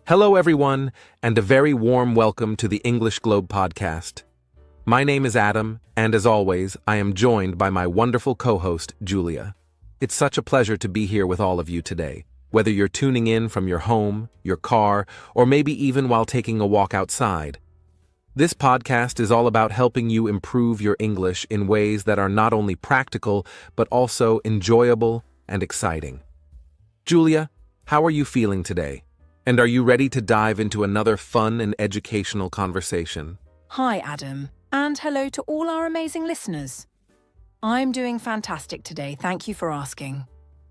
Hello, everyone, and a very warm welcome to the English Globe podcast. My name is Adam, and as always, I am joined by my wonderful co-host, Julia. It's such a pleasure to be here with all of you today, whether you're tuning in from your home, your car, or maybe even while taking a walk outside. This podcast is all about helping you improve your English in ways that are not only practical, but also enjoyable and exciting. Julia, how are you feeling today? And are you ready to dive into another fun and educational conversation? Hi, Adam, and hello to all our amazing listeners. I'm doing fantastic today, thank you for asking.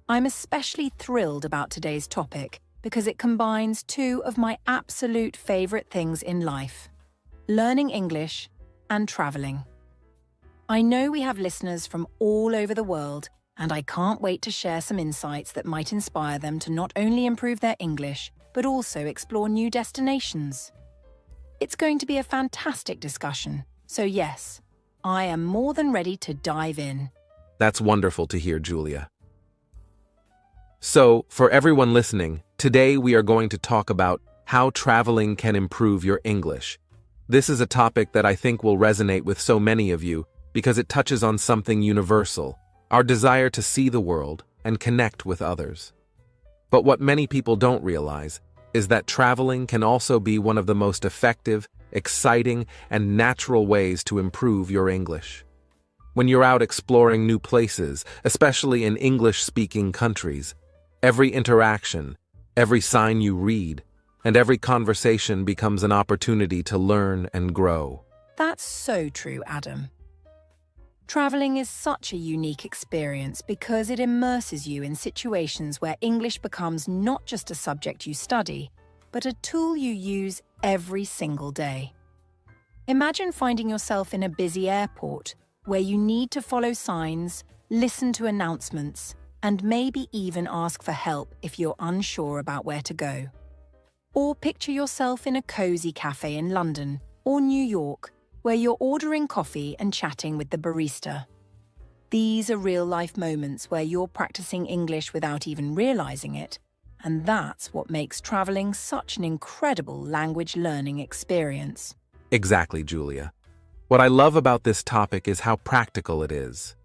I'm especially thrilled about today's topic because it combines two of my absolute favorite things in life: learning English and traveling. I know we have listeners from all over the world, and I can't wait to share some insights that might inspire them to not only improve their English, but also explore new destinations. It's going to be a fantastic discussion, so yes, I am more than ready to dive in. That's wonderful to hear, Julia. So, for everyone listening, today we are going to talk about how traveling can improve your English. This is a topic that I think will resonate with so many of you because it touches on something universal, our desire to see the world and connect with others. But what many people don't realize is that traveling can also be one of the most effective, exciting, and natural ways to improve your English. When you're out exploring new places, especially in English-speaking countries, every interaction, every sign you read, and every conversation becomes an opportunity to learn and grow. That's so true, Adam. Traveling is such a unique experience because it immerses you in situations where English becomes not just a subject you study, but a tool you use every single day. Imagine finding yourself in a busy airport where you need to follow signs, listen to announcements, and maybe even ask for help if you're unsure about where to go. Or picture yourself in a cozy cafe in London or New York, where you're ordering coffee and chatting with the barista. These are real-life moments where you're practicing English without even realizing it, and that's what makes traveling such an incredible language learning experience. Exactly, Julia. What I love about this topic is how practical it is.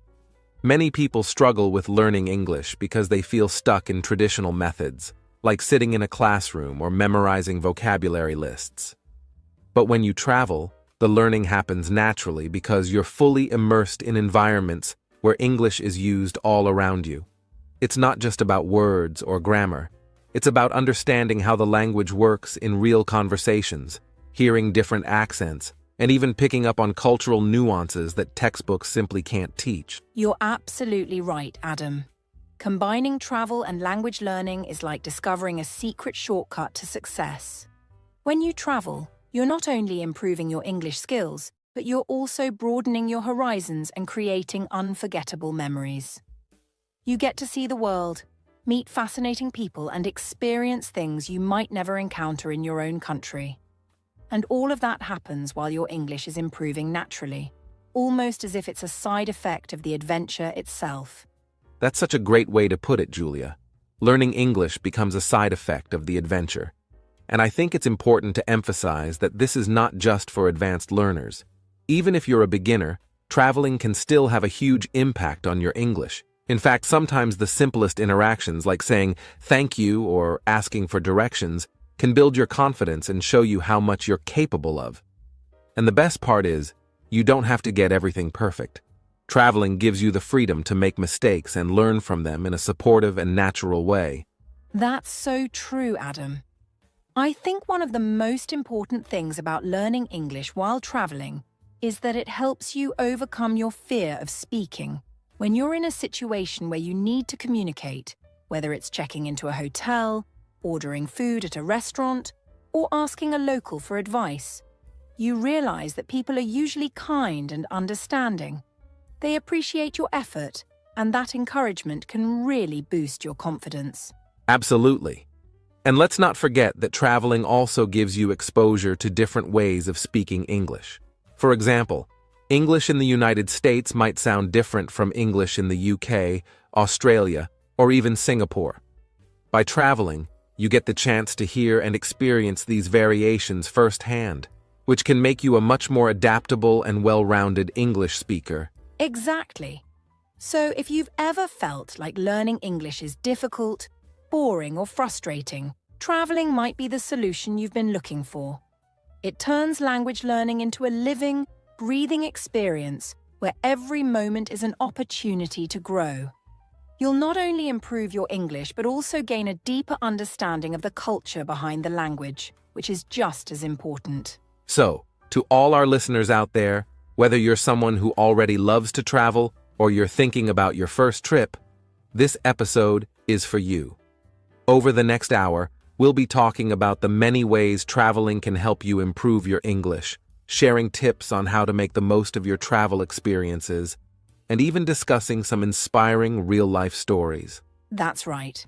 Many people struggle with learning English because they feel stuck in traditional methods, like sitting in a classroom or memorizing vocabulary lists. But when you travel, the learning happens naturally because you're fully immersed in environments where English is used all around you. It's not just about words or grammar. It's about understanding how the language works in real conversations, hearing different accents, and even picking up on cultural nuances that textbooks simply can't teach. You're absolutely right, Adam. Combining travel and language learning is like discovering a secret shortcut to success. When you travel, you're not only improving your English skills, but you're also broadening your horizons and creating unforgettable memories. You get to see the world, meet fascinating people, and experience things you might never encounter in your own country. And all of that happens while your English is improving naturally, almost as if it's a side effect of the adventure itself. That's such a great way to put it, Julia. Learning English becomes a side effect of the adventure. And I think it's important to emphasize that this is not just for advanced learners. Even if you're a beginner, traveling can still have a huge impact on your English. In fact, sometimes the simplest interactions, like saying thank you or asking for directions, can build your confidence and show you how much you're capable of. And the best part is, you don't have to get everything perfect. Traveling gives you the freedom to make mistakes and learn from them in a supportive and natural way. That's so true, Adam. I think one of the most important things about learning English while traveling is that it helps you overcome your fear of speaking. When you're in a situation where you need to communicate, whether it's checking into a hotel, ordering food at a restaurant, or asking a local for advice, you realize that people are usually kind and understanding. They appreciate your effort, and that encouragement can really boost your confidence. Absolutely. And let's not forget that traveling also gives you exposure to different ways of speaking English. For example, English in the United States might sound different from English in the UK, Australia, or even Singapore. By traveling, You get the chance to hear and experience these variations firsthand, which can make you a much more adaptable and well-rounded English speaker. Exactly. So if you've ever felt like learning English is difficult, boring, or frustrating, traveling might be the solution you've been looking for. It turns language learning into a living, breathing experience where every moment is an opportunity to grow. You'll not only improve your English, but also gain a deeper understanding of the culture behind the language, which is just as important. So, to all our listeners out there, whether you're someone who already loves to travel or you're thinking about your first trip, this episode is for you. Over the next hour, we'll be talking about the many ways traveling can help you improve your English, sharing tips on how to make the most of your travel experiences, and even discussing some inspiring real-life stories. That's right.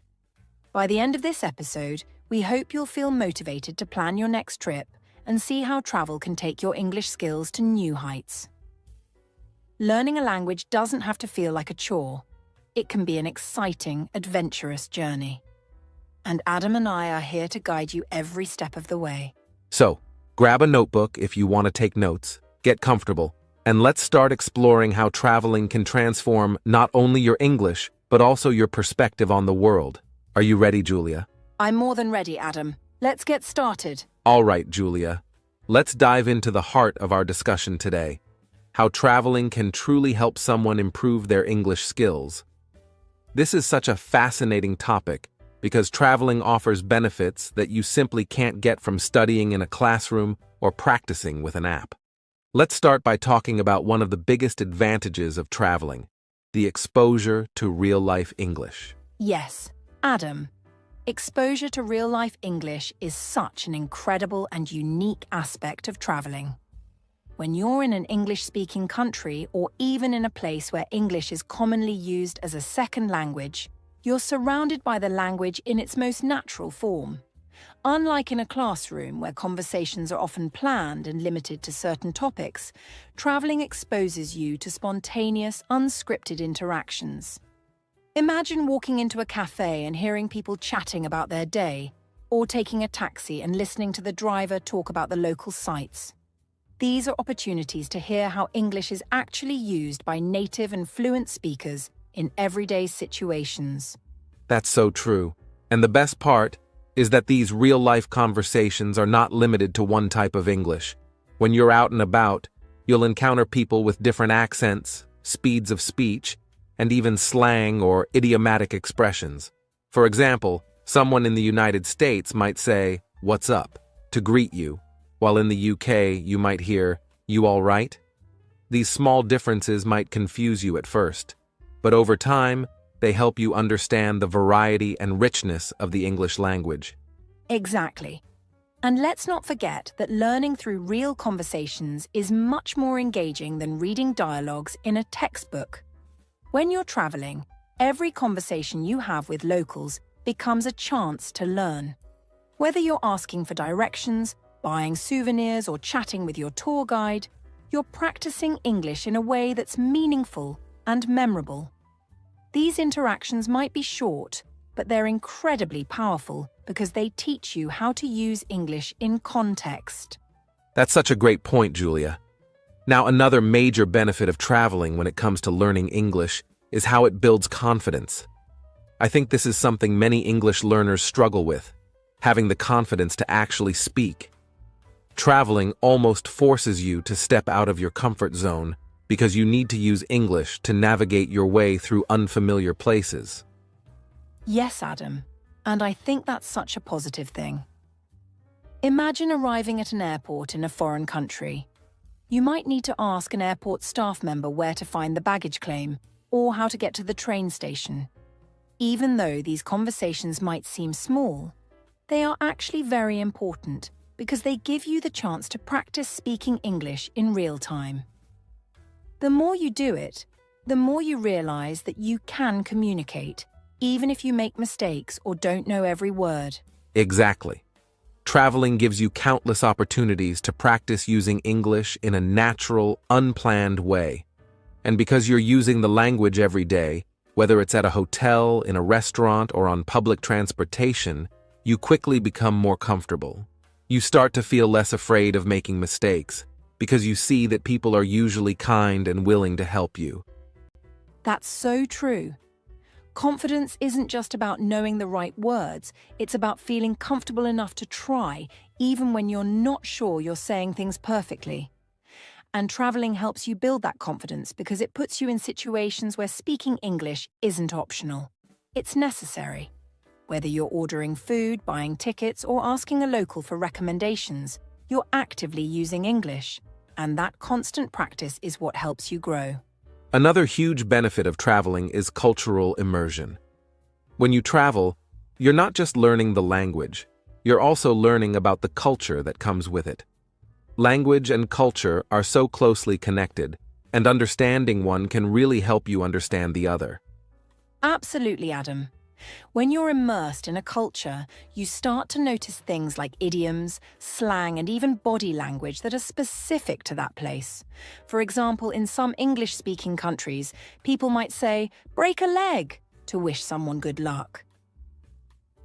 By the end of this episode, we hope you'll feel motivated to plan your next trip and see how travel can take your English skills to new heights. Learning a language doesn't have to feel like a chore. It can be an exciting, adventurous journey. And Adam and I are here to guide you every step of the way. So, grab a notebook if you want to take notes, get comfortable, and let's start exploring how traveling can transform not only your English, but also your perspective on the world. Are you ready, Julia? I'm more than ready, Adam. Let's get started. All right, Julia. Let's dive into the heart of our discussion today: how traveling can truly help someone improve their English skills. This is such a fascinating topic because traveling offers benefits that you simply can't get from studying in a classroom or practicing with an app. Let's start by talking about one of the biggest advantages of traveling: the exposure to real-life English. Yes, Adam. Exposure to real-life English is such an incredible and unique aspect of traveling. When you're in an English-speaking country or even in a place where English is commonly used as a second language, you're surrounded by the language in its most natural form. Unlike in a classroom where conversations are often planned and limited to certain topics, traveling exposes you to spontaneous, unscripted interactions. Imagine walking into a cafe and hearing people chatting about their day, or taking a taxi and listening to the driver talk about the local sights. These are opportunities to hear how English is actually used by native and fluent speakers in everyday situations. That's so true. And the best part is that these real-life conversations are not limited to one type of English. When you're out and about, you'll encounter people with different accents, speeds of speech, and even slang or idiomatic expressions. For example, someone in the United States might say, "What's up?" to greet you, while in the UK you might hear, "You all right?" These small differences might confuse you at first, but over time, they help you understand the variety and richness of the English language. Exactly. And let's not forget that learning through real conversations is much more engaging than reading dialogues in a textbook. When you're traveling, every conversation you have with locals becomes a chance to learn. Whether you're asking for directions, buying souvenirs, or chatting with your tour guide, you're practicing English in a way that's meaningful and memorable. These interactions might be short, but they're incredibly powerful because they teach you how to use English in context. That's such a great point, Julia. Now, another major benefit of traveling when it comes to learning English is how it builds confidence. I think this is something many English learners struggle with, having the confidence to actually speak. Traveling almost forces you to step out of your comfort zone because you need to use English to navigate your way through unfamiliar places. Yes, Adam, and I think that's such a positive thing. Imagine arriving at an airport in a foreign country. You might need to ask an airport staff member where to find the baggage claim or how to get to the train station. Even though these conversations might seem small, they are actually very important because they give you the chance to practice speaking English in real time. The more you do it, the more you realize that you can communicate, even if you make mistakes or don't know every word. Exactly. Traveling gives you countless opportunities to practice using English in a natural, unplanned way. And because you're using the language every day, whether it's at a hotel, in a restaurant, or on public transportation, you quickly become more comfortable. You start to feel less afraid of making mistakes because you see that people are usually kind and willing to help you. That's so true. Confidence isn't just about knowing the right words, it's about feeling comfortable enough to try, even when you're not sure you're saying things perfectly. And traveling helps you build that confidence because it puts you in situations where speaking English isn't optional. It's necessary. Whether you're ordering food, buying tickets, or asking a local for recommendations, you're actively using English. And that constant practice is what helps you grow. Another huge benefit of traveling is cultural immersion. When you travel, you're not just learning the language, you're also learning about the culture that comes with it. Language and culture are so closely connected, and understanding one can really help you understand the other. Absolutely, Adam. When you're immersed in a culture, you start to notice things like idioms, slang, and even body language that are specific to that place. For example, in some English-speaking countries, people might say, "break a leg," to wish someone good luck.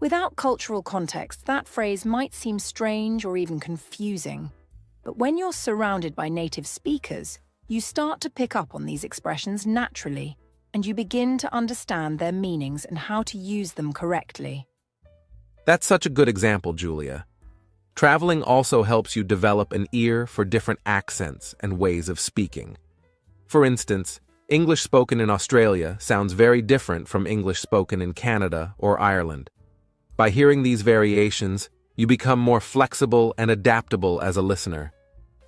Without cultural context, that phrase might seem strange or even confusing. But when you're surrounded by native speakers, you start to pick up on these expressions naturally, and you begin to understand their meanings and how to use them correctly. That's such a good example, Julia. Traveling also helps you develop an ear for different accents and ways of speaking. For instance, English spoken in Australia sounds very different from English spoken in Canada or Ireland. By hearing these variations, you become more flexible and adaptable as a listener.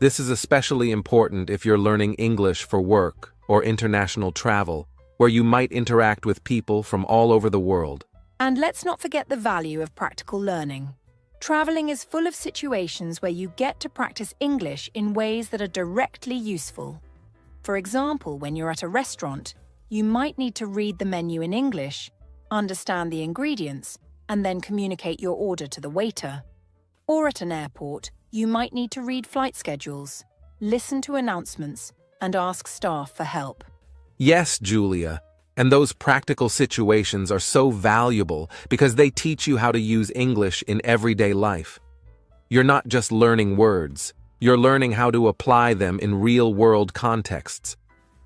This is especially important if you're learning English for work or international travel, where you might interact with people from all over the world. And let's not forget the value of practical learning. Traveling is full of situations where you get to practice English in ways that are directly useful. For example, when you're at a restaurant, you might need to read the menu in English, understand the ingredients, and then communicate your order to the waiter. Or at an airport, you might need to read flight schedules, listen to announcements, and ask staff for help. Yes, Julia, and those practical situations are so valuable because they teach you how to use English in everyday life. You're not just learning words, you're learning how to apply them in real-world contexts.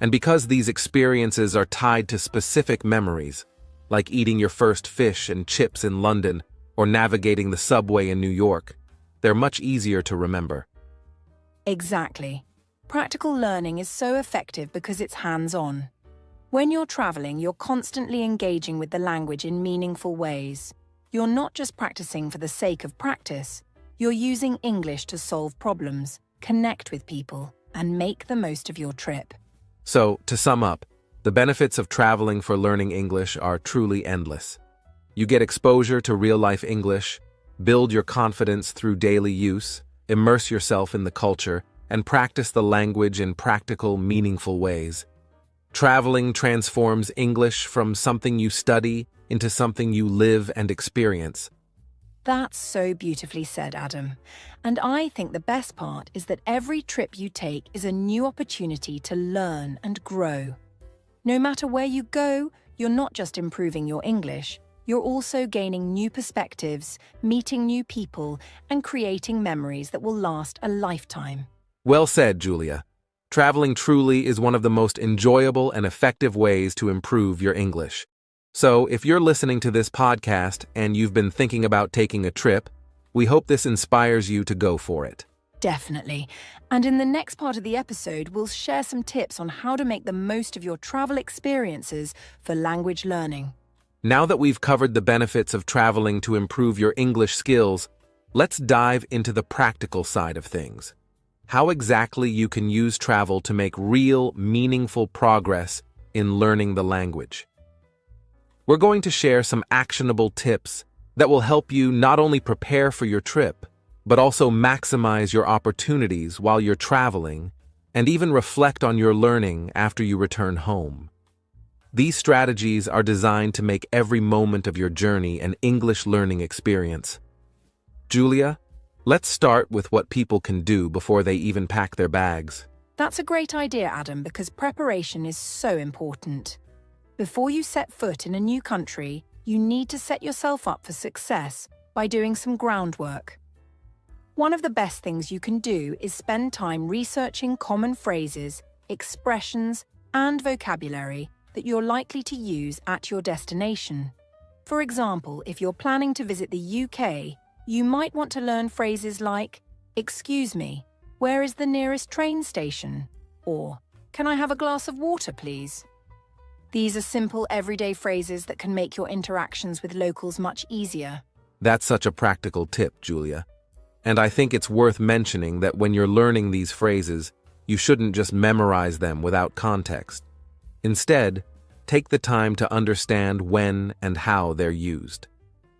And because these experiences are tied to specific memories, like eating your first fish and chips in London or navigating the subway in New York, they're much easier to remember. Exactly. Practical learning is so effective because it's hands-on. When you're traveling, you're constantly engaging with the language in meaningful ways. You're not just practicing for the sake of practice. You're using English to solve problems, connect with people, and make the most of your trip. So, to sum up, the benefits of traveling for learning English are truly endless. You get exposure to real-life English, build your confidence through daily use, immerse yourself in the culture, and practice the language in practical, meaningful ways. Traveling transforms English from something you study into something you live and experience. That's so beautifully said, Adam. And I think the best part is that every trip you take is a new opportunity to learn and grow. No matter where you go, you're not just improving your English, you're also gaining new perspectives, meeting new people, and creating memories that will last a lifetime. Well said, Julia. Traveling truly is one of the most enjoyable and effective ways to improve your English. So, if you're listening to this podcast and you've been thinking about taking a trip, we hope this inspires you to go for it. Definitely. And in the next part of the episode, we'll share some tips on how to make the most of your travel experiences for language learning. Now that we've covered the benefits of traveling to improve your English skills, let's dive into the practical side of things. How exactly you can use travel to make real, meaningful progress in learning the language. We're going to share some actionable tips that will help you not only prepare for your trip, but also maximize your opportunities while you're traveling and even reflect on your learning after you return home. These strategies are designed to make every moment of your journey an English learning experience. Julia, let's start with what people can do before they even pack their bags. That's a great idea, Adam, because preparation is so important. Before you set foot in a new country, you need to set yourself up for success by doing some groundwork. One of the best things you can do is spend time researching common phrases, expressions, and vocabulary that you're likely to use at your destination. For example, if you're planning to visit the UK, you might want to learn phrases like, "Excuse me, where is the nearest train station?" Or, "Can I have a glass of water, please?" These are simple everyday phrases that can make your interactions with locals much easier. That's such a practical tip, Julia. And I think it's worth mentioning that when you're learning these phrases, you shouldn't just memorize them without context. Instead, take the time to understand when and how they're used.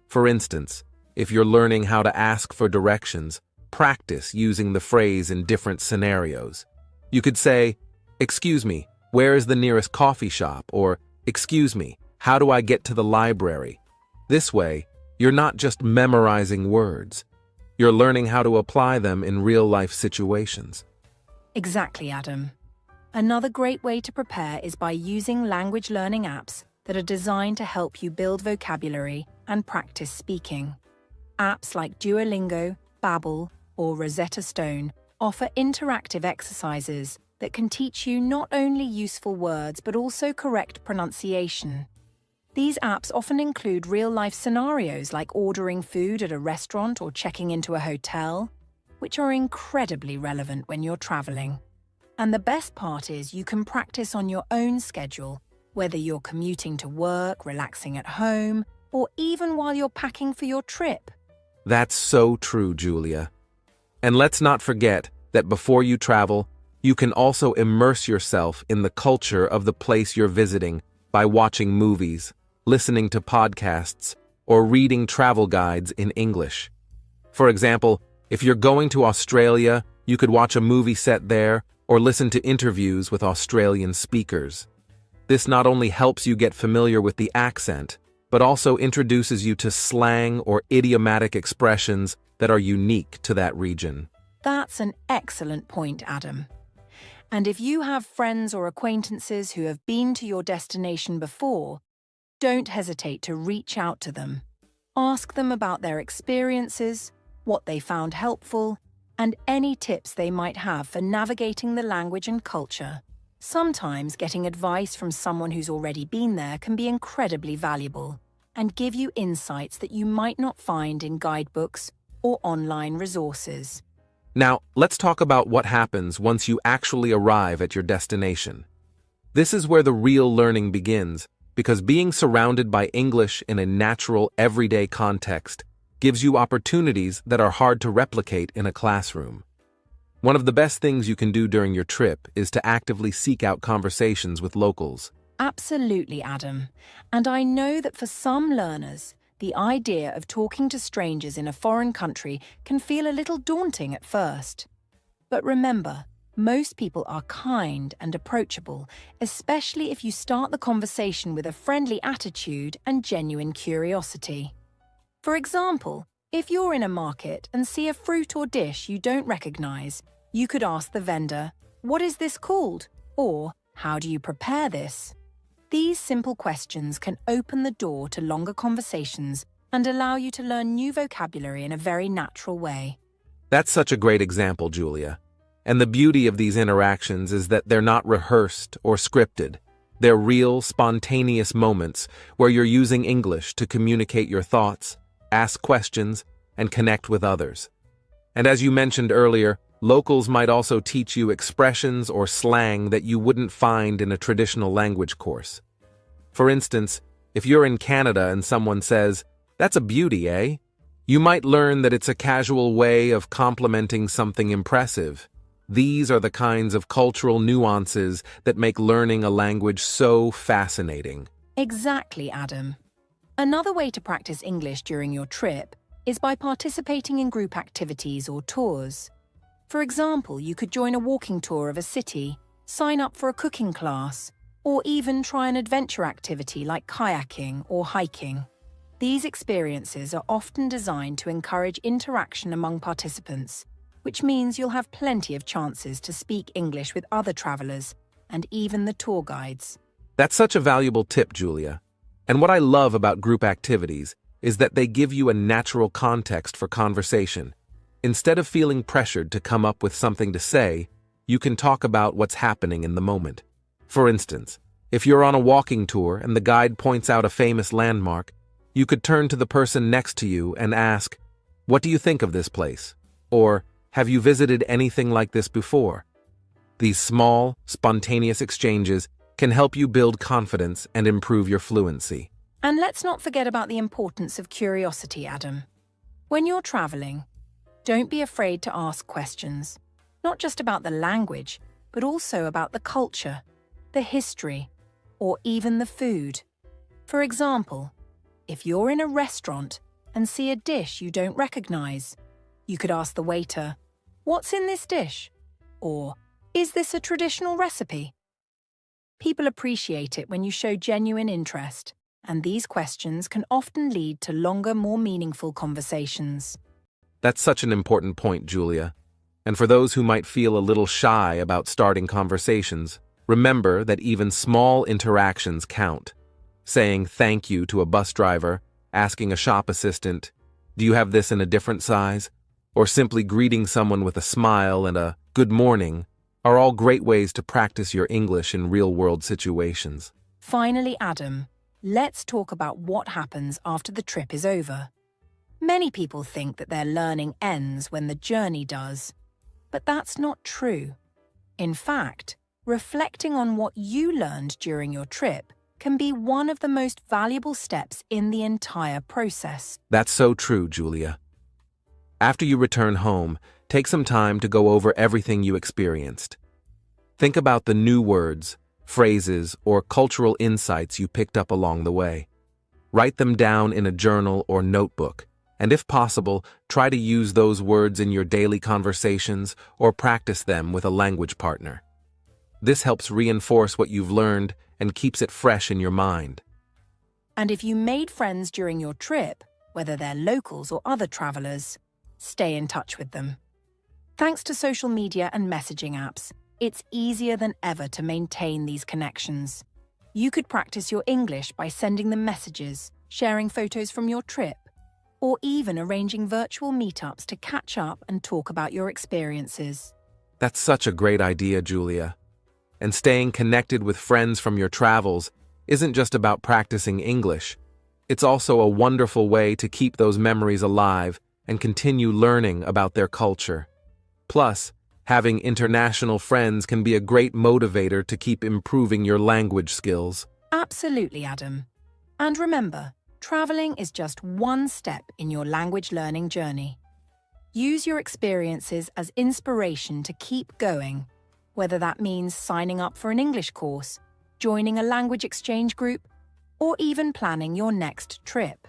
For instance, if you're learning how to ask for directions, practice using the phrase in different scenarios. You could say, "Excuse me, where is the nearest coffee shop?" Or, "Excuse me, how do I get to the library?" This way, you're not just memorizing words. You're learning how to apply them in real-life situations. Exactly, Adam. Another great way to prepare is by using language learning apps that are designed to help you build vocabulary and practice speaking. Apps like Duolingo, Babbel, or Rosetta Stone offer interactive exercises that can teach you not only useful words but also correct pronunciation. These apps often include real-life scenarios like ordering food at a restaurant or checking into a hotel, which are incredibly relevant when you're traveling. And the best part is you can practice on your own schedule, whether you're commuting to work, relaxing at home, or even while you're packing for your trip. That's so true, Julia. And let's not forget that before you travel, you can also immerse yourself in the culture of the place you're visiting by watching movies, listening to podcasts, or reading travel guides in English. For example, if you're going to Australia, you could watch a movie set there or listen to interviews with Australian speakers. This not only helps you get familiar with the accent, but also introduces you to slang or idiomatic expressions that are unique to that region. That's an excellent point, Adam. And if you have friends or acquaintances who have been to your destination before, don't hesitate to reach out to them. Ask them about their experiences, what they found helpful, and any tips they might have for navigating the language and culture. Sometimes getting advice from someone who's already been there can be incredibly valuable and give you insights that you might not find in guidebooks or online resources. Now, let's talk about what happens once you actually arrive at your destination. This is where the real learning begins, because being surrounded by English in a natural, everyday context gives you opportunities that are hard to replicate in a classroom. One of the best things you can do during your trip is to actively seek out conversations with locals. Absolutely, Adam. And I know that for some learners, the idea of talking to strangers in a foreign country can feel a little daunting at first. But remember, most people are kind and approachable, especially if you start the conversation with a friendly attitude and genuine curiosity. For example, if you're in a market and see a fruit or dish you don't recognize, you could ask the vendor, "What is this called?" Or, "How do you prepare this?" These simple questions can open the door to longer conversations and allow you to learn new vocabulary in a very natural way. That's such a great example, Julia. And the beauty of these interactions is that they're not rehearsed or scripted. They're real, spontaneous moments where you're using English to communicate your thoughts, ask questions, and connect with others. And as you mentioned earlier, locals might also teach you expressions or slang that you wouldn't find in a traditional language course. For instance, if you're in Canada and someone says, "That's a beauty, eh?" you might learn that it's a casual way of complimenting something impressive. These are the kinds of cultural nuances that make learning a language so fascinating. Exactly, Adam. Another way to practice English during your trip is by participating in group activities or tours. For example, you could join a walking tour of a city, sign up for a cooking class, or even try an adventure activity like kayaking or hiking. These experiences are often designed to encourage interaction among participants, which means you'll have plenty of chances to speak English with other travelers and even the tour guides. That's such a valuable tip, Julia. And what I love about group activities is that they give you a natural context for conversation. Instead of feeling pressured to come up with something to say, you can talk about what's happening in the moment. For instance, if you're on a walking tour and the guide points out a famous landmark, you could turn to the person next to you and ask, "What do you think of this place?" Or, "Have you visited anything like this before?" These small, spontaneous exchanges can help you build confidence and improve your fluency. And let's not forget about the importance of curiosity, Adam. When you're traveling, don't be afraid to ask questions, not just about the language, but also about the culture, the history, or even the food. For example, if you're in a restaurant and see a dish you don't recognize, you could ask the waiter, "What's in this dish?" Or, "Is this a traditional recipe?" People appreciate it when you show genuine interest, and these questions can often lead to longer, more meaningful conversations. That's such an important point, Julia. And for those who might feel a little shy about starting conversations, remember that even small interactions count. Saying thank you to a bus driver, asking a shop assistant, "Do you have this in a different size?" or simply greeting someone with a smile and a "good morning" are all great ways to practice your English in real-world situations. Finally, Adam, let's talk about what happens after the trip is over. Many people think that their learning ends when the journey does, but that's not true. In fact, reflecting on what you learned during your trip can be one of the most valuable steps in the entire process. That's so true, Julia. After you return home, take some time to go over everything you experienced. Think about the new words, phrases, or cultural insights you picked up along the way. Write them down in a journal or notebook, and if possible, try to use those words in your daily conversations or practice them with a language partner. This helps reinforce what you've learned and keeps it fresh in your mind. And if you made friends during your trip, whether they're locals or other travelers, stay in touch with them. Thanks to social media and messaging apps, it's easier than ever to maintain these connections. You could practice your English by sending them messages, sharing photos from your trip, or even arranging virtual meetups to catch up and talk about your experiences. That's such a great idea, Julia. And staying connected with friends from your travels isn't just about practicing English. It's also a wonderful way to keep those memories alive and continue learning about their culture. Plus, having international friends can be a great motivator to keep improving your language skills. Absolutely, Adam. And remember, traveling is just one step in your language learning journey. Use your experiences as inspiration to keep going, whether that means signing up for an English course, joining a language exchange group, or even planning your next trip.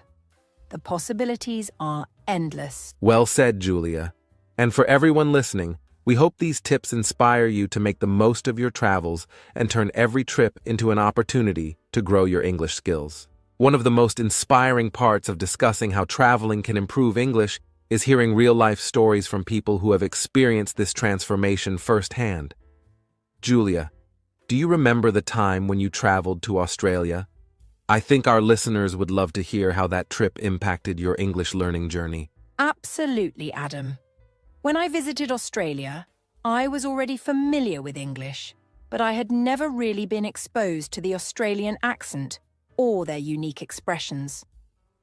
The possibilities are endless. Well said, Julia. And for everyone listening, we hope these tips inspire you to make the most of your travels and turn every trip into an opportunity to grow your English skills. One of the most inspiring parts of discussing how traveling can improve English is hearing real-life stories from people who have experienced this transformation firsthand. Julia, do you remember the time when you traveled to Australia? I think our listeners would love to hear how that trip impacted your English learning journey. Absolutely, Adam. When I visited Australia, I was already familiar with English, but I had never really been exposed to the Australian accent or their unique expressions.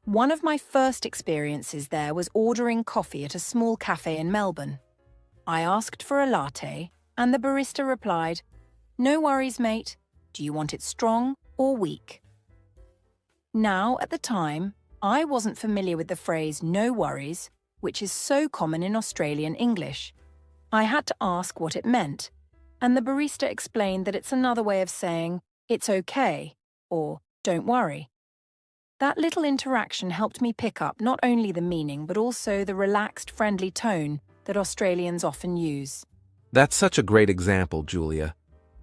One of my first experiences there was ordering coffee at a small cafe in Melbourne. I asked for a latte, and the barista replied, "No worries, mate. Do you want it strong or weak?" Now, at the time, I wasn't familiar with the phrase "no worries," which is so common in Australian English. I had to ask what it meant, and the barista explained that it's another way of saying, "It's okay," or "Don't worry." That little interaction helped me pick up not only the meaning but also the relaxed, friendly tone that Australians often use. That's such a great example, Julia.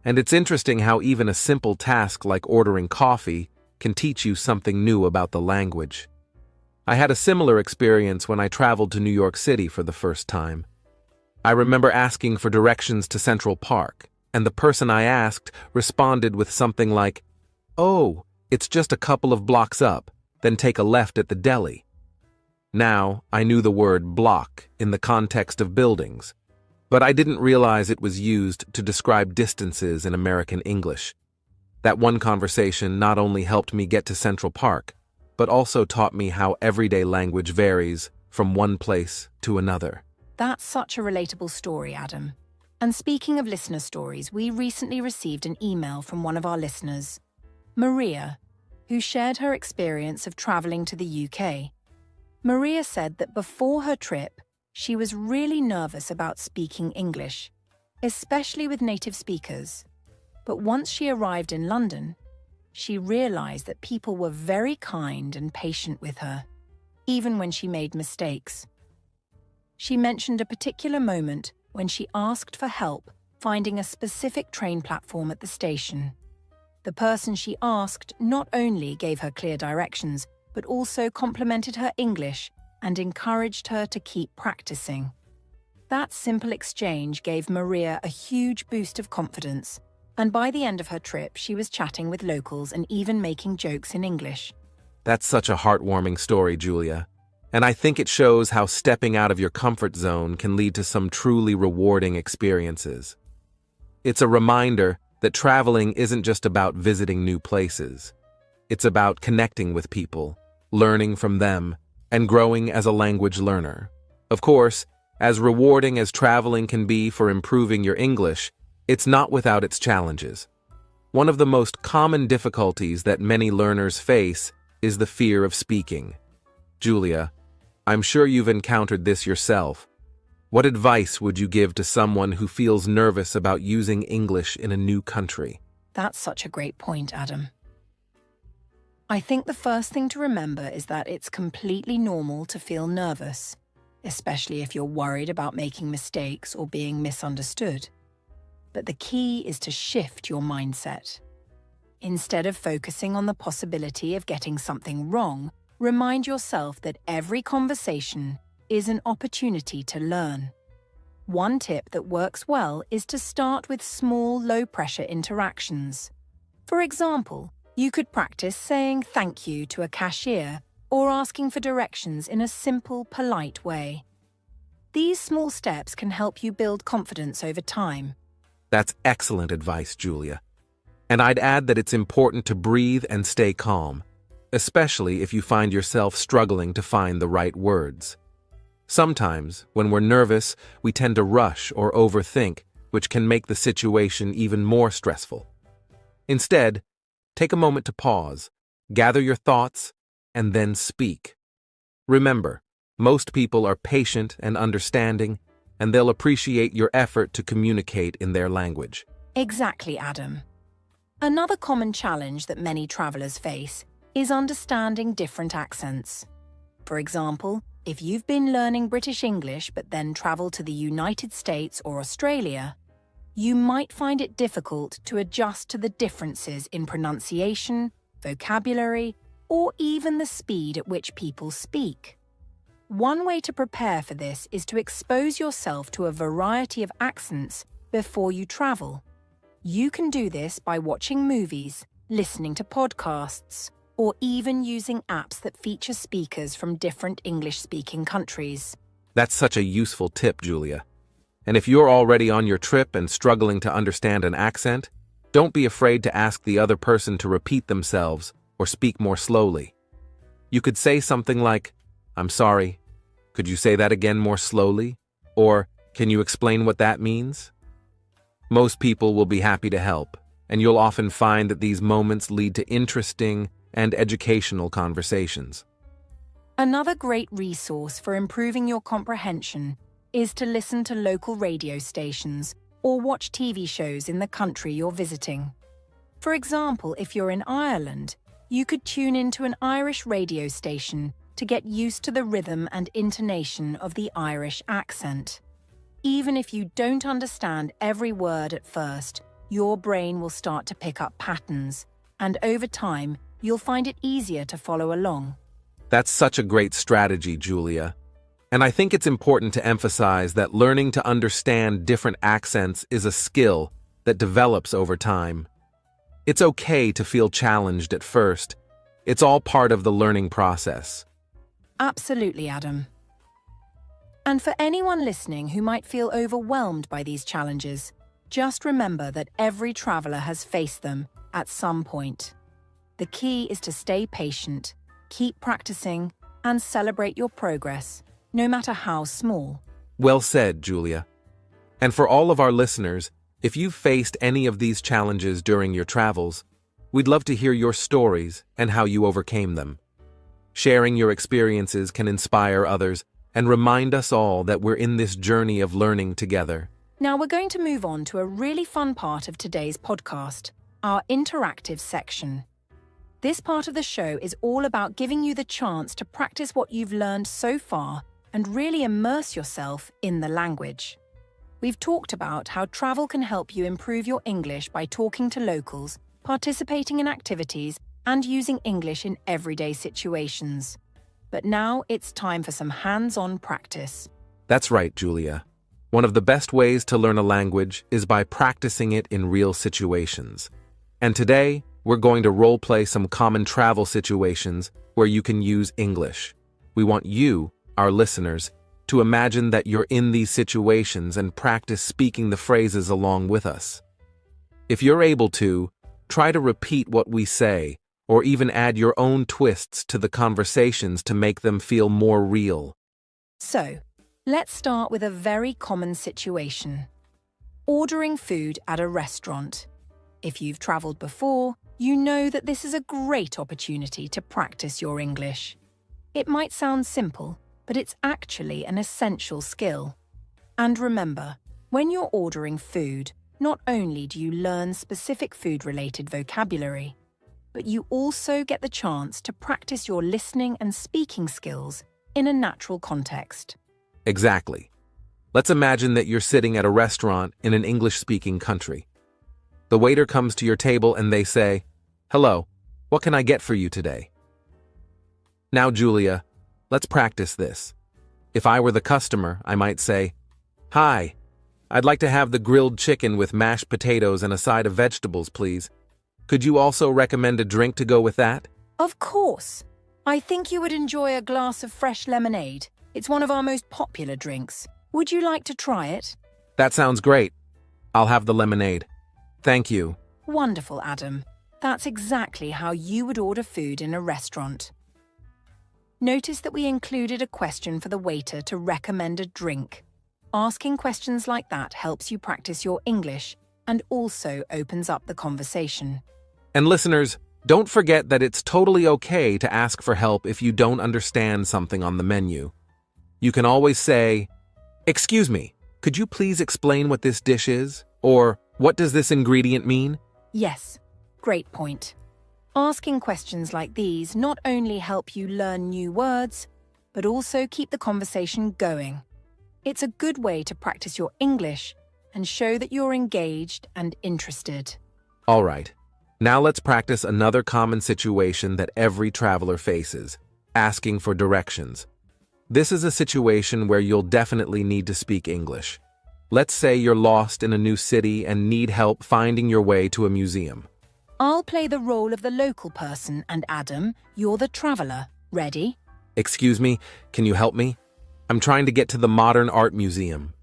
And it's interesting how even a simple task like ordering coffee can teach you something new about the language. I had a similar experience when I traveled to New York City for the first time. I remember asking for directions to Central Park, and the person I asked responded with something like, "Oh, it's just a couple of blocks up," then take a left at the deli. Now, I knew the word block in the context of buildings, but I didn't realize it was used to describe distances in American English. That one conversation not only helped me get to Central Park, but also taught me how everyday language varies from one place to another. That's such a relatable story, Adam. And speaking of listener stories, we recently received an email from one of our listeners, Maria, who shared her experience of traveling to the UK. Maria said that before her trip, she was really nervous about speaking English, especially with native speakers. But once she arrived in London, she realized that people were very kind and patient with her, even when she made mistakes. She mentioned a particular moment when she asked for help finding a specific train platform at the station. The person she asked not only gave her clear directions, but also complimented her English and encouraged her to keep practicing. That simple exchange gave Maria a huge boost of confidence, and by the end of her trip, she was chatting with locals and even making jokes in English. That's such a heartwarming story, Julia. And I think it shows how stepping out of your comfort zone can lead to some truly rewarding experiences. It's a reminder that traveling isn't just about visiting new places. It's about connecting with people, learning from them, and growing as a language learner. Of course, as rewarding as traveling can be for improving your English, it's not without its challenges. One of the most common difficulties that many learners face is the fear of speaking. Julia, I'm sure you've encountered this yourself. What advice would you give to someone who feels nervous about using English in a new country? That's such a great point, Adam. I think the first thing to remember is that it's completely normal to feel nervous, especially if you're worried about making mistakes or being misunderstood. But the key is to shift your mindset. Instead of focusing on the possibility of getting something wrong, remind yourself that every conversation is an opportunity to learn. One tip that works well is to start with small, low-pressure interactions. For example, you could practice saying thank you to a cashier or asking for directions in a simple, polite way. These small steps can help you build confidence over time. That's excellent advice, Julia. And I'd add that it's important to breathe and stay calm, especially if you find yourself struggling to find the right words. Sometimes, when we're nervous, we tend to rush or overthink, which can make the situation even more stressful. Instead, take a moment to pause, gather your thoughts, and then speak. Remember, most people are patient and understanding, and they'll appreciate your effort to communicate in their language. Exactly, Adam. Another common challenge that many travelers face is understanding different accents. For example, if you've been learning British English but then travel to the United States or Australia, you might find it difficult to adjust to the differences in pronunciation, vocabulary, or even the speed at which people speak. One way to prepare for this is to expose yourself to a variety of accents before you travel. You can do this by watching movies, listening to podcasts, or even using apps that feature speakers from different English-speaking countries. That's such a useful tip, Julia. And if you're already on your trip and struggling to understand an accent, don't be afraid to ask the other person to repeat themselves or speak more slowly. You could say something like, "I'm sorry, could you say that again more slowly?" Or, "Can you explain what that means?" Most people will be happy to help, and you'll often find that these moments lead to interesting and educational conversations. Another great resource for improving your comprehension is to listen to local radio stations or watch TV shows in the country you're visiting. For example, if you're in Ireland, you could tune into an Irish radio station to get used to the rhythm and intonation of the Irish accent. Even if you don't understand every word at first, your brain will start to pick up patterns, and over time, you'll find it easier to follow along. That's such a great strategy, Julia. And I think it's important to emphasize that learning to understand different accents is a skill that develops over time. It's okay to feel challenged at first. It's all part of the learning process. Absolutely, Adam. And for anyone listening who might feel overwhelmed by these challenges, just remember that every traveler has faced them at some point. The key is to stay patient, keep practicing, and celebrate your progress, no matter how small. Well said, Julia. And for all of our listeners, if you've faced any of these challenges during your travels, we'd love to hear your stories and how you overcame them. Sharing your experiences can inspire others and remind us all that we're in this journey of learning together. Now we're going to move on to a really fun part of today's podcast, our interactive section. This part of the show is all about giving you the chance to practice what you've learned so far and really immerse yourself in the language. We've talked about how travel can help you improve your English by talking to locals, participating in activities, and using English in everyday situations. But now it's time for some hands-on practice. That's right, Julia. One of the best ways to learn a language is by practicing it in real situations. And today, we're going to role-play some common travel situations where you can use English. We want you, our listeners, to imagine that you're in these situations and practice speaking the phrases along with us. If you're able to, try to repeat what we say, or even add your own twists to the conversations to make them feel more real. So, let's start with a very common situation. Ordering food at a restaurant. If you've traveled before, you know that this is a great opportunity to practice your English. It might sound simple, but it's actually an essential skill. And remember, when you're ordering food, not only do you learn specific food-related vocabulary, but you also get the chance to practice your listening and speaking skills in a natural context. Exactly. Let's imagine that you're sitting at a restaurant in an English-speaking country. The waiter comes to your table and they say, "Hello, what can I get for you today?" Now, Julia, let's practice this. If I were the customer, I might say, "Hi, I'd like to have the grilled chicken with mashed potatoes and a side of vegetables, please. Could you also recommend a drink to go with that?" Of course. I think you would enjoy a glass of fresh lemonade. It's one of our most popular drinks. Would you like to try it? That sounds great. I'll have the lemonade. Thank you. Wonderful, Adam. That's exactly how you would order food in a restaurant. Notice that we included a question for the waiter to recommend a drink. Asking questions like that helps you practice your English and also opens up the conversation. And listeners, don't forget that it's totally okay to ask for help if you don't understand something on the menu. You can always say, "Excuse me, could you please explain what this dish is?" Or, "What does this ingredient mean?" Yes, great point. Asking questions like these not only help you learn new words, but also keep the conversation going. It's a good way to practice your English and show that you're engaged and interested. All right. Now let's practice another common situation that every traveler faces, asking for directions. This is a situation where you'll definitely need to speak English. Let's say you're lost in a new city and need help finding your way to a museum. I'll play the role of the local person and Adam, you're the traveler. Ready? "Excuse me, can you help me? I'm trying to get to the Modern Art Museum.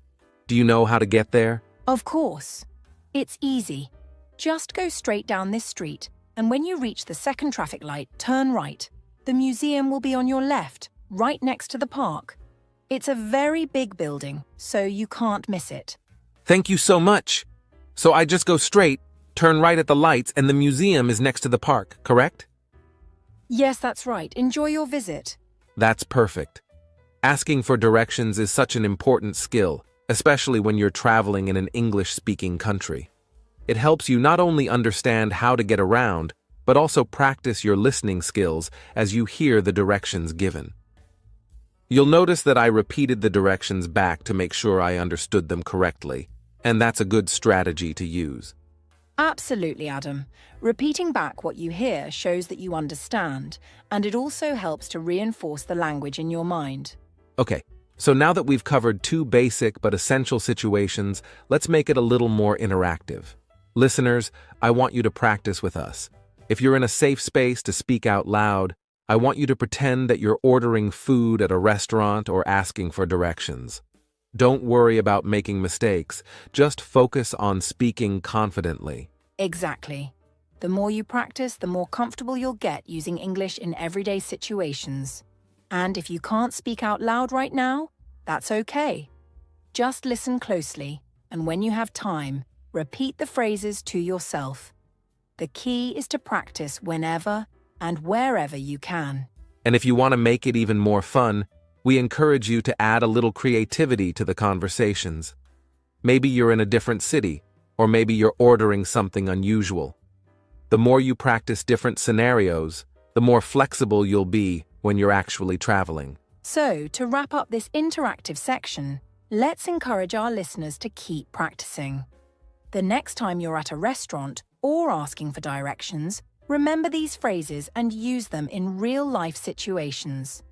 Do you know how to get there?" Of course. It's easy. Just go straight down this street, and when you reach the second traffic light, turn right. The museum will be on your left, right next to the park. It's a very big building, so you can't miss it. Thank you so much. So I just go straight, turn right at the lights, and the museum is next to the park, correct? Yes, that's right. Enjoy your visit. That's perfect. Asking for directions is such an important skill, especially when you're traveling in an English-speaking country. It helps you not only understand how to get around, but also practice your listening skills as you hear the directions given. You'll notice that I repeated the directions back to make sure I understood them correctly, and that's a good strategy to use. Absolutely, Adam. Repeating back what you hear shows that you understand, and it also helps to reinforce the language in your mind. Okay, so now that we've covered two basic but essential situations, let's make it a little more interactive. Listeners, I want you to practice with us. If you're in a safe space to speak out loud, I want you to pretend that you're ordering food at a restaurant or asking for directions. Don't worry about making mistakes, just focus on speaking confidently. Exactly. The more you practice, the more comfortable you'll get using English in everyday situations. And if you can't speak out loud right now, that's okay. Just listen closely, and when you have time, repeat the phrases to yourself. The key is to practice whenever and wherever you can. And if you want to make it even more fun, we encourage you to add a little creativity to the conversations. Maybe you're in a different city, or maybe you're ordering something unusual. The more you practice different scenarios, the more flexible you'll be when you're actually traveling. So, to wrap up this interactive section, let's encourage our listeners to keep practicing. The next time you're at a restaurant or asking for directions, remember these phrases and use them in real-life situations.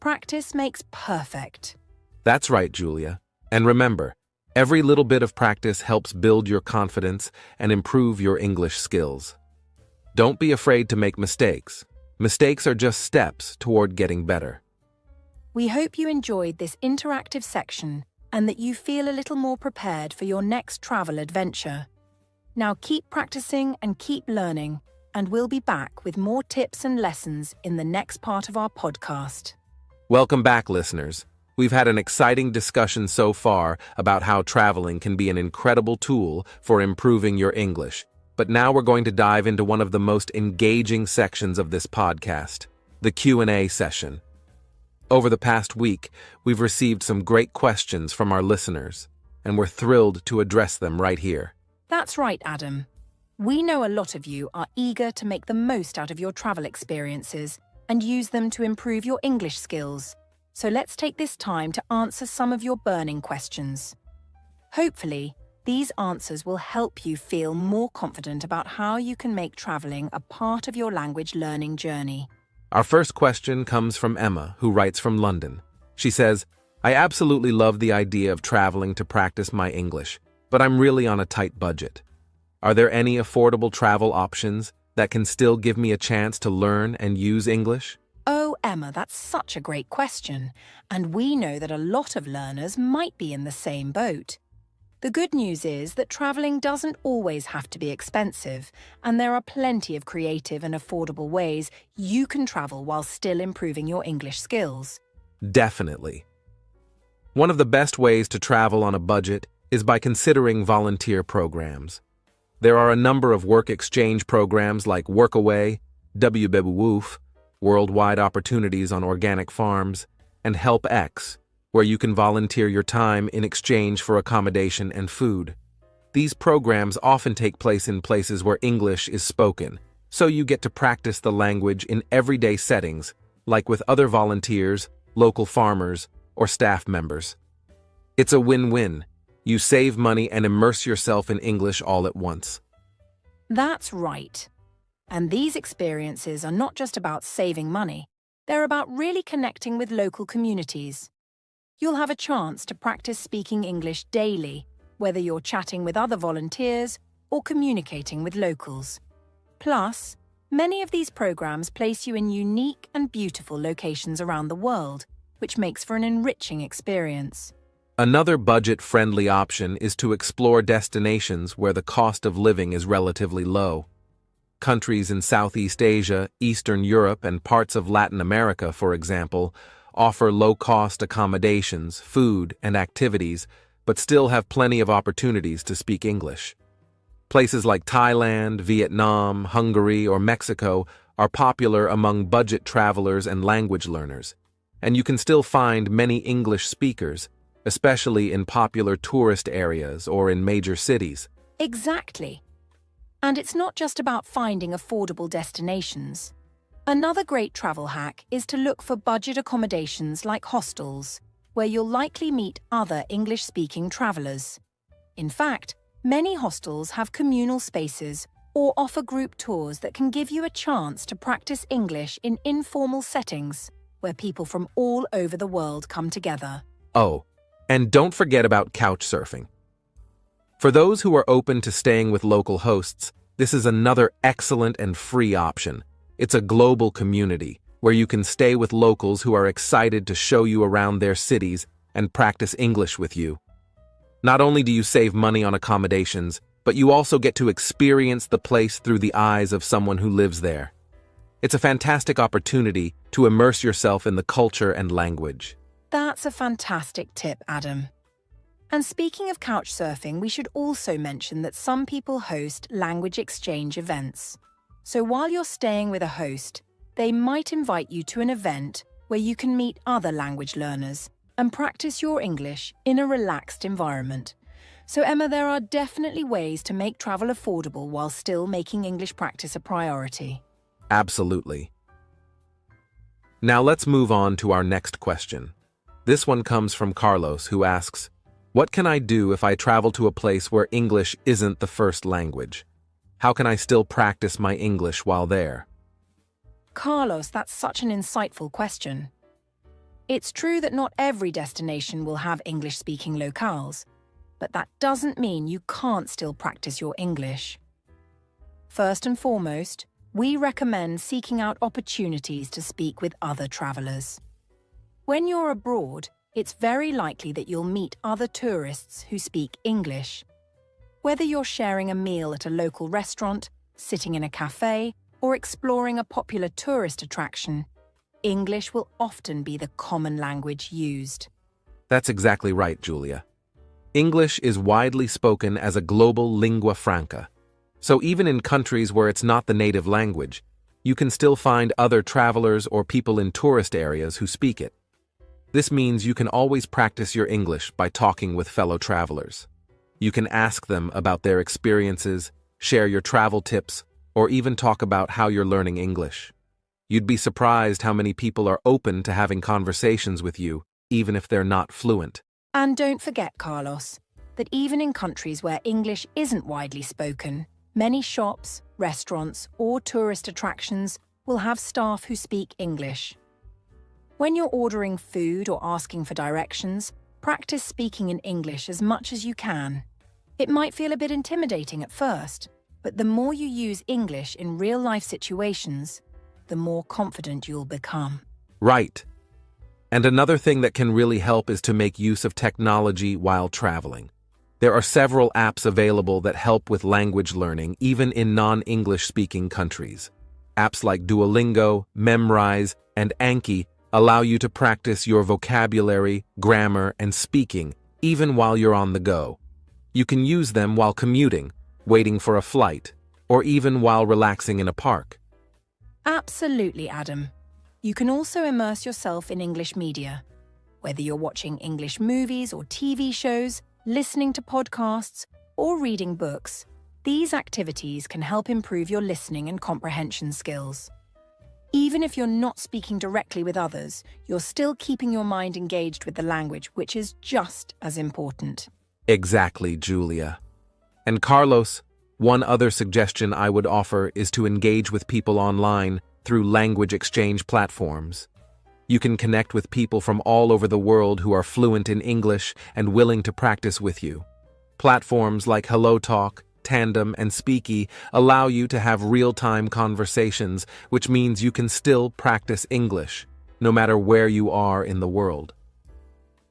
Practice makes perfect. That's right, Julia. And remember, every little bit of practice helps build your confidence and improve your English skills. Don't be afraid to make mistakes. Mistakes are just steps toward getting better. We hope you enjoyed this interactive section and that you feel a little more prepared for your next travel adventure. Now keep practicing and keep learning, and we'll be back with more tips and lessons in the next part of our podcast. Welcome back, listeners. We've had an exciting discussion so far about how traveling can be an incredible tool for improving your English. But now we're going to dive into one of the most engaging sections of this podcast, the Q&A session. Over the past week, we've received some great questions from our listeners, and we're thrilled to address them right here. That's right, Adam. We know a lot of you are eager to make the most out of your travel experiences and use them to improve your English skills. So let's take this time to answer some of your burning questions. Hopefully, these answers will help you feel more confident about how you can make traveling a part of your language learning journey. Our first question comes from Emma, who writes from London. She says, I absolutely love the idea of traveling to practice my English, but I'm really on a tight budget. Are there any affordable travel options that can still give me a chance to learn and use English? Oh, Emma, that's such a great question, and we know that a lot of learners might be in the same boat. The good news is that traveling doesn't always have to be expensive, and there are plenty of creative and affordable ways you can travel while still improving your English skills. Definitely. One of the best ways to travel on a budget is by considering volunteer programs. There are a number of work exchange programs like Workaway, WWWoof, Worldwide Opportunities on Organic Farms, and HelpX, where you can volunteer your time in exchange for accommodation and food. These programs often take place in places where English is spoken, so you get to practice the language in everyday settings, like with other volunteers, local farmers, or staff members. It's a win-win. You save money and immerse yourself in English all at once. That's right. And these experiences are not just about saving money, they're about really connecting with local communities. You'll have a chance to practice speaking English daily, whether you're chatting with other volunteers or communicating with locals. Plus, many of these programs place you in unique and beautiful locations around the world, which makes for an enriching experience. Another budget-friendly option is to explore destinations where the cost of living is relatively low. Countries in Southeast Asia, Eastern Europe, and parts of Latin America, for example, offer low-cost accommodations, food, and activities, but still have plenty of opportunities to speak English. Places like Thailand, Vietnam, Hungary, or Mexico are popular among budget travelers and language learners, and you can still find many English speakers, especially in popular tourist areas or in major cities. Exactly. And it's not just about finding affordable destinations. Another great travel hack is to look for budget accommodations like hostels, where you'll likely meet other English-speaking travelers. In fact, many hostels have communal spaces or offer group tours that can give you a chance to practice English in informal settings, where people from all over the world come together. Oh, and don't forget about couch surfing. For those who are open to staying with local hosts, This is another excellent and free option. It's a global community where you can stay with locals who are excited to show you around their cities and practice English with you. Not only do you save money on accommodations, but you also get to experience the place through the eyes of someone who lives there. It's a fantastic opportunity to immerse yourself in the culture and language. That's a fantastic tip, Adam. And speaking of couchsurfing, we should also mention that some people host language exchange events. So while you're staying with a host, they might invite you to an event where you can meet other language learners and practice your English in a relaxed environment. So Emma, there are definitely ways to make travel affordable while still making English practice a priority. Absolutely. Now let's move on to our next question. This one comes from Carlos, who asks, what can I do if I travel to a place where English isn't the first language? How can I still practice my English while there? Carlos, that's such an insightful question. It's true that not every destination will have English-speaking locales, but that doesn't mean you can't still practice your English. First and foremost, we recommend seeking out opportunities to speak with other travelers. When you're abroad, it's very likely that you'll meet other tourists who speak English. Whether you're sharing a meal at a local restaurant, sitting in a cafe, or exploring a popular tourist attraction, English will often be the common language used. That's exactly right, Julia. English is widely spoken as a global lingua franca. So even in countries where it's not the native language, you can still find other travelers or people in tourist areas who speak it. This means you can always practice your English by talking with fellow travelers. You can ask them about their experiences, share your travel tips, or even talk about how you're learning English. You'd be surprised how many people are open to having conversations with you, even if they're not fluent. And don't forget, Carlos, that even in countries where English isn't widely spoken, many shops, restaurants, or tourist attractions will have staff who speak English. When you're ordering food or asking for directions, practice speaking in English as much as you can. It might feel a bit intimidating at first, but the more you use English in real-life situations, the more confident you'll become. Right. And another thing that can really help is to make use of technology while traveling. There are several apps available that help with language learning, even in non-English speaking countries. Apps like Duolingo, Memrise, and Anki allow you to practice your vocabulary, grammar, and speaking, even while you're on the go. You can use them while commuting, waiting for a flight, or even while relaxing in a park. Absolutely, Adam. You can also immerse yourself in English media. Whether you're watching English movies or TV shows, listening to podcasts, or reading books, these activities can help improve your listening and comprehension skills. Even if you're not speaking directly with others, you're still keeping your mind engaged with the language, which is just as important. Exactly, Julia. And Carlos, one other suggestion I would offer is to engage with people online through language exchange platforms. You can connect with people from all over the world who are fluent in English and willing to practice with you. Platforms like HelloTalk, Tandem, and Speaky allow you to have real-time conversations, which means you can still practice English, no matter where you are in the world.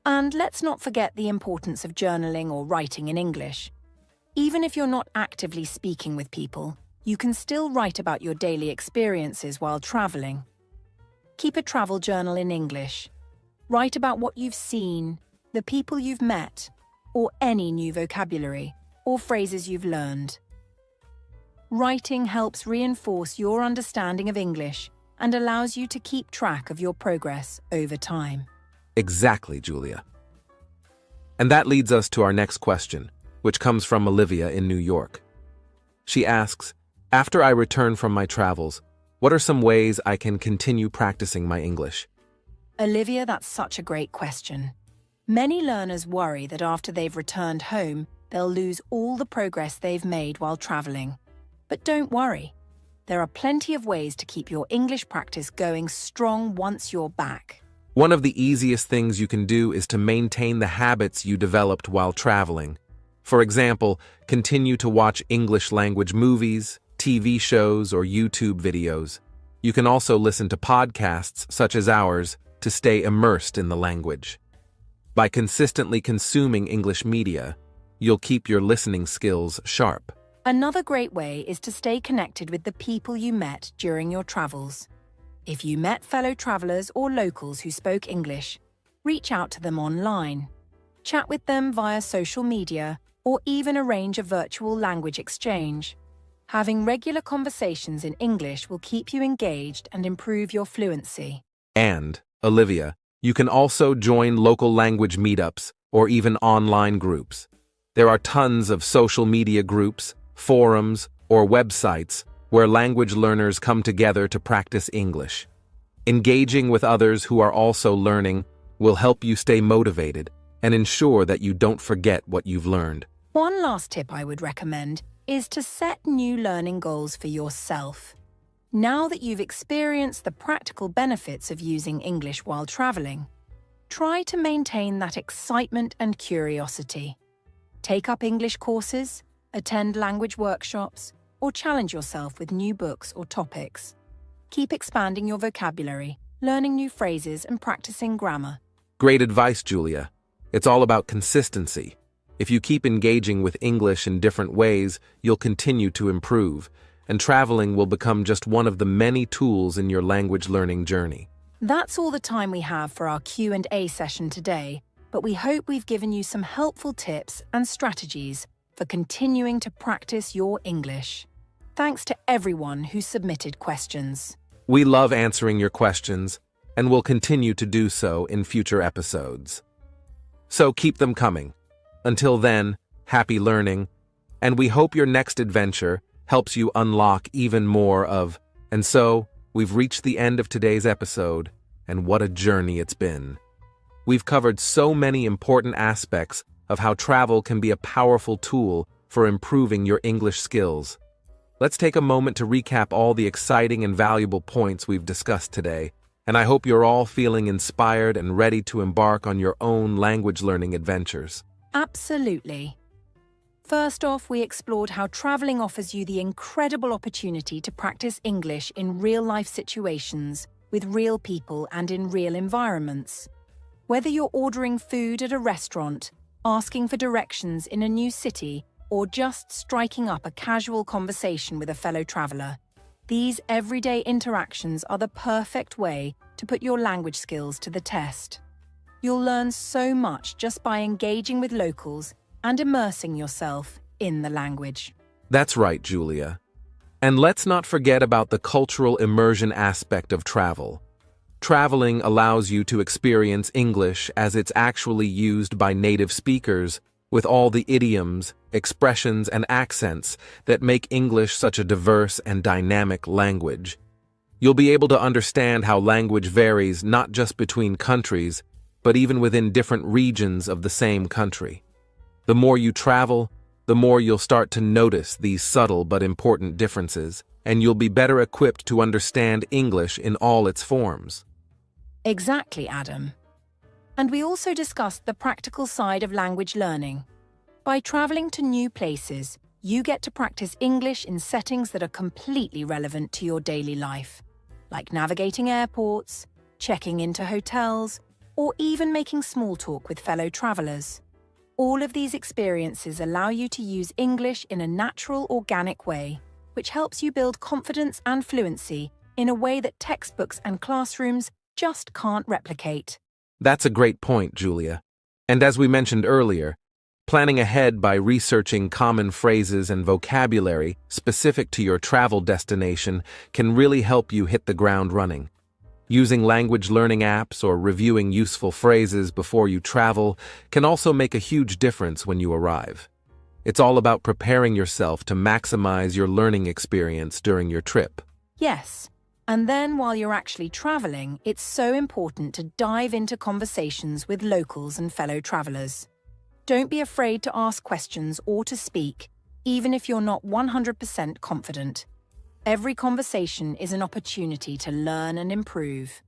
And let's not forget the importance of journaling or writing in English. Even if you're not actively speaking with people, you can still write about your daily experiences while traveling. Keep a travel journal in English. Write about what you've seen, the people you've met, or any new vocabulary or phrases you've learned. Writing helps reinforce your understanding of English and allows you to keep track of your progress over time. Exactly, Julia. And that leads us to our next question, which comes from Olivia in New York. She asks, after I return from my travels, what are some ways I can continue practicing my English? Olivia, that's such a great question. Many learners worry that after they've returned home, they'll lose all the progress they've made while traveling. But don't worry. There are plenty of ways to keep your English practice going strong once you're back. One of the easiest things you can do is to maintain the habits you developed while traveling. For example, continue to watch English language movies, TV shows, or YouTube videos. You can also listen to podcasts such as ours to stay immersed in the language. By consistently consuming English media, you'll keep your listening skills sharp. Another great way is to stay connected with the people you met during your travels. If you met fellow travelers or locals who spoke English, reach out to them online. Chat with them via social media or even arrange a virtual language exchange. Having regular conversations in English will keep you engaged and improve your fluency. And, Olivia, you can also join local language meetups or even online groups. There are tons of social media groups, forums, or websites where language learners come together to practice English. Engaging with others who are also learning will help you stay motivated and ensure that you don't forget what you've learned. One last tip I would recommend is to set new learning goals for yourself. Now that you've experienced the practical benefits of using English while traveling, try to maintain that excitement and curiosity. Take up English courses, attend language workshops, or challenge yourself with new books or topics. Keep expanding your vocabulary, learning new phrases, and practicing grammar. Great advice, Julia. It's all about consistency. If you keep engaging with English in different ways, you'll continue to improve, and traveling will become just one of the many tools in your language learning journey. That's all the time we have for our Q&A session today, but we hope we've given you some helpful tips and strategies for continuing to practice your English. Thanks to everyone who submitted questions. We love answering your questions, and will continue to do so in future episodes. So keep them coming. Until then, happy learning, and we hope your next adventure helps you unlock even more of. And so, we've reached the end of today's episode, and what a journey it's been. We've covered so many important aspects of how travel can be a powerful tool for improving your English skills. Let's take a moment to recap all the exciting and valuable points we've discussed today, and I hope you're all feeling inspired and ready to embark on your own language learning adventures. Absolutely. First off, we explored how traveling offers you the incredible opportunity to practice English in real-life situations, with real people and in real environments. Whether you're ordering food at a restaurant, asking for directions in a new city, or just striking up a casual conversation with a fellow traveler, these everyday interactions are the perfect way to put your language skills to the test. You'll learn so much just by engaging with locals and immersing yourself in the language. That's right, Julia. And let's not forget about the cultural immersion aspect of travel. Traveling allows you to experience English as it's actually used by native speakers, with all the idioms, expressions, and accents that make English such a diverse and dynamic language. You'll be able to understand how language varies not just between countries, but even within different regions of the same country. The more you travel, the more you'll start to notice these subtle but important differences, and you'll be better equipped to understand English in all its forms. Exactly, Adam. And we also discussed the practical side of language learning. By traveling to new places, you get to practice English in settings that are completely relevant to your daily life, like navigating airports, checking into hotels, or even making small talk with fellow travelers. All of these experiences allow you to use English in a natural, organic way, which helps you build confidence and fluency in a way that textbooks and classrooms just can't replicate. That's a great point, Julia. And as we mentioned earlier, planning ahead by researching common phrases and vocabulary specific to your travel destination can really help you hit the ground running. Using language learning apps or reviewing useful phrases before you travel can also make a huge difference when you arrive. It's all about preparing yourself to maximize your learning experience during your trip. Yes, and then while you're actually traveling, it's so important to dive into conversations with locals and fellow travelers. Don't be afraid to ask questions or to speak, even if you're not 100% confident. Every conversation is an opportunity to learn and improve.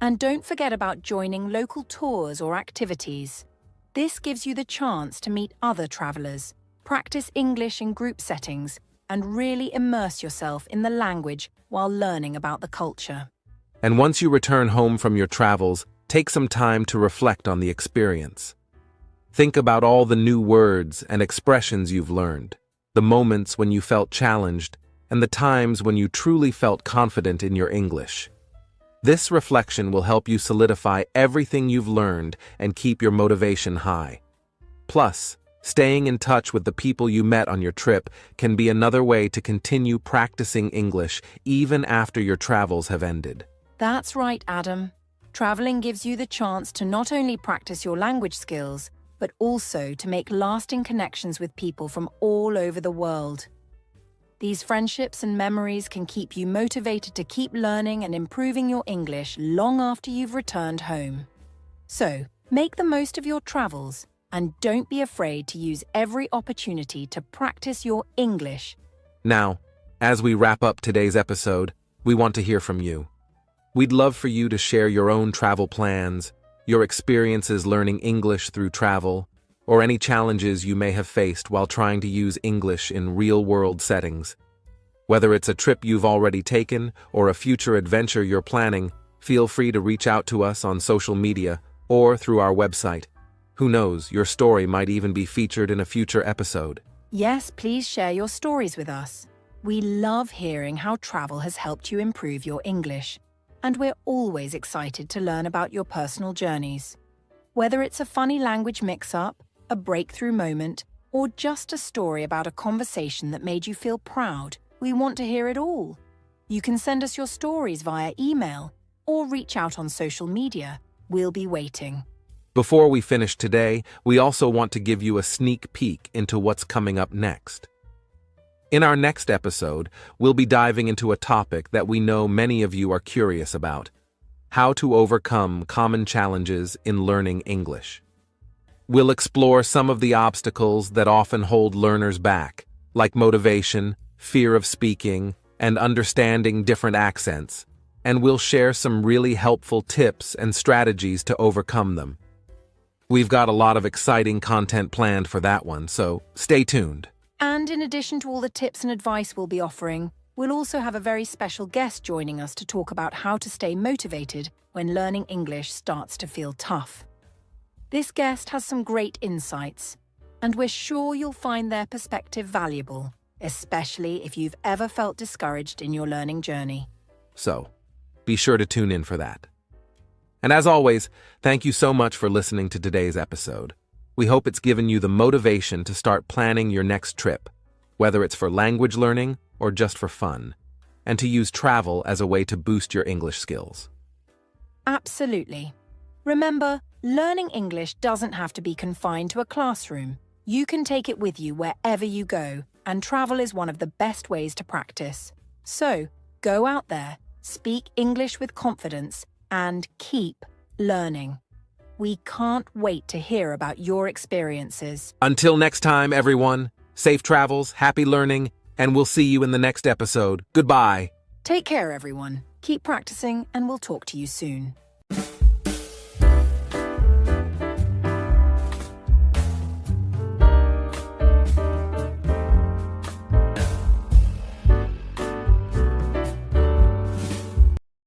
And don't forget about joining local tours or activities. This gives you the chance to meet other travelers, practice English in group settings, and really immerse yourself in the language while learning about the culture. And once you return home from your travels, take some time to reflect on the experience. Think about all the new words and expressions you've learned, the moments when you felt challenged, and the times when you truly felt confident in your English. This reflection will help you solidify everything you've learned and keep your motivation high. Plus, staying in touch with the people you met on your trip can be another way to continue practicing English even after your travels have ended. That's right, Adam. Traveling gives you the chance to not only practice your language skills, but also to make lasting connections with people from all over the world. These friendships and memories can keep you motivated to keep learning and improving your English long after you've returned home. So, make the most of your travels and don't be afraid to use every opportunity to practice your English. Now, as we wrap up today's episode, we want to hear from you. We'd love for you to share your own travel plans, your experiences learning English through travel, or any challenges you may have faced while trying to use English in real-world settings. Whether it's a trip you've already taken or a future adventure you're planning, feel free to reach out to us on social media or through our website. Who knows, your story might even be featured in a future episode. Yes, please share your stories with us. We love hearing how travel has helped you improve your English, and we're always excited to learn about your personal journeys. Whether it's a funny language mix-up, a breakthrough moment, or just a story about a conversation that made you feel proud, we want to hear it all. You can send us your stories via email or reach out on social media. We'll be waiting. Before we finish today, we also want to give you a sneak peek into what's coming up next. In our next episode, we'll be diving into a topic that we know many of you are curious about: how to overcome common challenges in learning English. We'll explore some of the obstacles that often hold learners back, like motivation, fear of speaking, and understanding different accents, and we'll share some really helpful tips and strategies to overcome them. We've got a lot of exciting content planned for that one, so stay tuned. And in addition to all the tips and advice we'll be offering, we'll also have a very special guest joining us to talk about how to stay motivated when learning English starts to feel tough. This guest has some great insights, and we're sure you'll find their perspective valuable, especially if you've ever felt discouraged in your learning journey. So, be sure to tune in for that. And as always, thank you so much for listening to today's episode. We hope it's given you the motivation to start planning your next trip, whether it's for language learning or just for fun, and to use travel as a way to boost your English skills. Absolutely. Remember, learning English doesn't have to be confined to a classroom. You can take it with you wherever you go, and travel is one of the best ways to practice. So, go out there, speak English with confidence, and keep learning. We can't wait to hear about your experiences. Until next time, everyone, safe travels, happy learning, and we'll see you in the next episode. Goodbye. Take care, everyone. Keep practicing, and we'll talk to you soon.